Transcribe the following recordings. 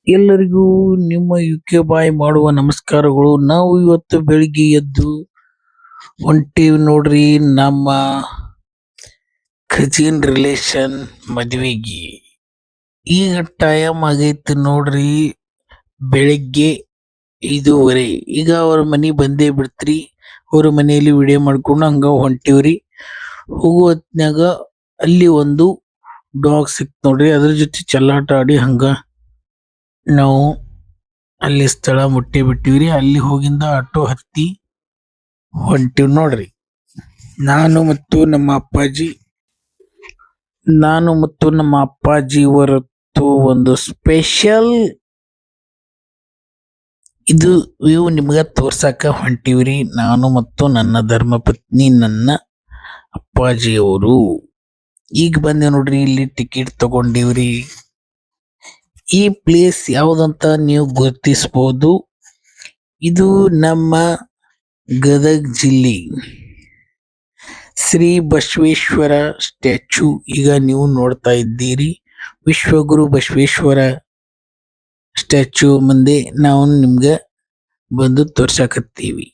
ಎಲ್ಲರಿಗೂ ನಿಮ್ಮ ಯುಕೆ ಬಾಯ್ ಮಾಡುವ ನಮಸ್ಕಾರಗಳು. ನಾವು ಇವತ್ತು ಬೆಳಿಗ್ಗೆ ಎದ್ದು ಹೊಂಟೀವಿ ನೋಡ್ರಿ ನಮ್ಮ ಕಜಿನ್ ರಿಲೇಷನ್ ಮದುವೆಗೆ. ಈಗ ಟೈಮ್ ಆಗೈತಿ ನೋಡ್ರಿ, ಬೆಳಿಗ್ಗೆ 5:30. ಈಗ ಅವ್ರ ಮನೆ ಬಂದೇ ಬಿಡ್ತ್ರಿ. ಅವ್ರ ಮನೆಯಲ್ಲಿ ವಿಡಿಯೋ ಮಾಡ್ಕೊಂಡು ಹಂಗ ಹೊಂಟಿವ್ರಿ. ಹೋಗೋ ಹೊತ್ನ್ಯಾಗ ಅಲ್ಲಿ ಒಂದು ಡಾಗ್ ಸಿಕ್ತ್ ನೋಡ್ರಿ, ಅದ್ರ ಜೊತೆ ಚೆಲ್ಲಾಟ ಆಡಿ ಹಂಗ ನಾವು ಅಲ್ಲಿ ಸ್ಥಳ ಮುಟ್ಟಿ ಬಿಟ್ಟಿವ್ರಿ. ಅಲ್ಲಿ ಹೋಗಿಂದ ಆಟೋ ಹತ್ತಿ ಹೊಂಟಿವ್ ನೋಡ್ರಿ. ನಾನು ಮತ್ತು ನಮ್ಮ ಅಪ್ಪಾಜಿ ಹೊರತು ಒಂದು ಸ್ಪೆಷಲ್ ಇದು ವ್ಯೂ ನಿಮ್ಗ ತೋರ್ಸಾಕ ಹೊಂಟಿವ್ರಿ. ನಾನು ಮತ್ತು ನನ್ನ ಧರ್ಮಪತ್ನಿ, ನನ್ನ ಅಪ್ಪಾಜಿಯವರು ಈಗ ಬಂದೆ ನೋಡ್ರಿ. ಇಲ್ಲಿ ಟಿಕೆಟ್ ತಗೊಂಡಿವ್ರಿ. ಈ ಪ್ಲೇಸ್ ಯಾವ್ದಂತ ನೀವು ಗುರುತಿಸಬಹುದು. ಇದು ನಮ್ಮ ಗದಗ ಜಿಲ್ಲೆ ಶ್ರೀ ಬಸವೇಶ್ವರ ಸ್ಟ್ಯಾಚ್ಯೂ ಈಗ ನೀವು ನೋಡ್ತಾ ಇದ್ದೀರಿ. ವಿಶ್ವಗುರು ಬಸವೇಶ್ವರ ಸ್ಟ್ಯಾಚ್ಯೂ ಮುಂದೆ ನಾವು ನಿಮ್ಗೆ ಬಂದು ತೋರ್ಸಕತ್ತೀವಿ.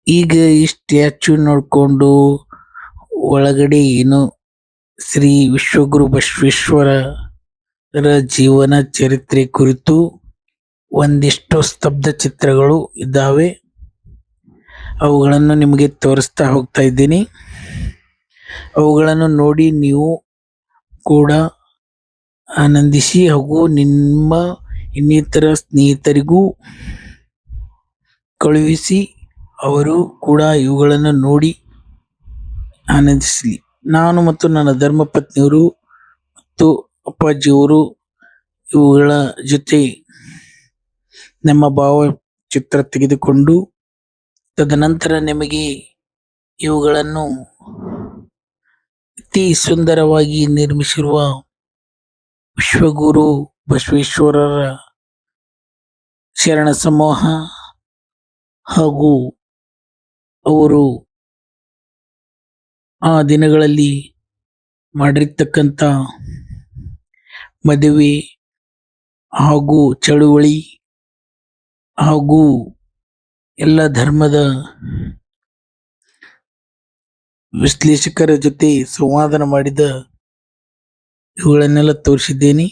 ಈಗ ಈ ಸ್ಟ್ಯಾಚ್ಯೂ ನೋಡ್ಕೊಂಡು ಒಳಗಡೆ ಏನು ಶ್ರೀ ವಿಶ್ವಗುರು ಬಸವೇಶ್ವರರ ಜೀವನ ಚರಿತ್ರೆ ಕುರಿತು ಒಂದಿಷ್ಟು ಸ್ತಬ್ಧ ಚಿತ್ರಗಳು ಇದ್ದಾವೆ. ಅವುಗಳನ್ನು ನಿಮಗೆ ತೋರಿಸ್ತಾ ಹೋಗ್ತಾ ಇದ್ದೀನಿ. ಅವುಗಳನ್ನು ನೋಡಿ ನೀವು ಕೂಡ ಆನಂದಿಸಿ ಹಾಗೂ ನಿಮ್ಮ ಇನ್ನಿತರ ಸ್ನೇಹಿತರಿಗೂ ಕಳುಹಿಸಿ, ಅವರು ಕೂಡ ಇವುಗಳನ್ನು ನೋಡಿ ಆನಂದಿಸಲಿ. ನಾನು ಮತ್ತು ನನ್ನ ಧರ್ಮಪತ್ನಿಯವರು ಮತ್ತು ಅಪ್ಪಾಜಿಯವರು ಇವುಗಳ ಜೊತೆ ನಮ್ಮ ಭಾವಚಿತ್ರ ತೆಗೆದುಕೊಂಡು ತದನಂತರ ನಿಮಗೆ ಇವುಗಳನ್ನು ಅತಿ ಸುಂದರವಾಗಿ ನಿರ್ಮಿಸಿರುವ ವಿಶ್ವಗುರು ಬಸವೇಶ್ವರರ ಶರಣ ಸಮೂಹ ಹಾಗೂ ಅವರು ಆ ದಿನಗಳಲ್ಲಿ ಮಾಡಿರ್ತಕ್ಕಂಥ ಮದುವೆ ಹಾಗೂ ಚಳುವಳಿ ಹಾಗೂ ಎಲ್ಲ ಧರ್ಮದ ವಿಶ್ಲೇಷಕರ ಜೊತೆ ಸಂವಾದನ ಮಾಡಿದ ಇವುಗಳನ್ನೆಲ್ಲ ತೋರಿಸಿದ್ದೇನೆ.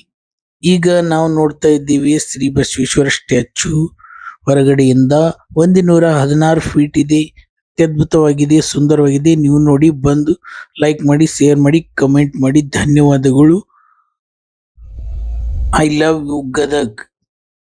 ಈಗ ನಾವು ನೋಡ್ತಾ ಇದ್ದೀವಿ ಶ್ರೀ ಬಸವೇಶ್ವರ ಸ್ಟ್ಯಾಚ್ಯೂ ಹೊರಗಡೆಯಿಂದ 116 ಫೀಟ್ ಇದೆ. ಅತ್ಯದ್ಭುತವಾಗಿದೆ, ಸುಂದರವಾಗಿದೆ. ನೀವು ನೋಡಿ ಬಂದು ಲೈಕ್ ಮಾಡಿ, ಶೇರ್ ಮಾಡಿ, ಕಮೆಂಟ್ ಮಾಡಿ. ಧನ್ಯವಾದಗಳು. I love you Gadag.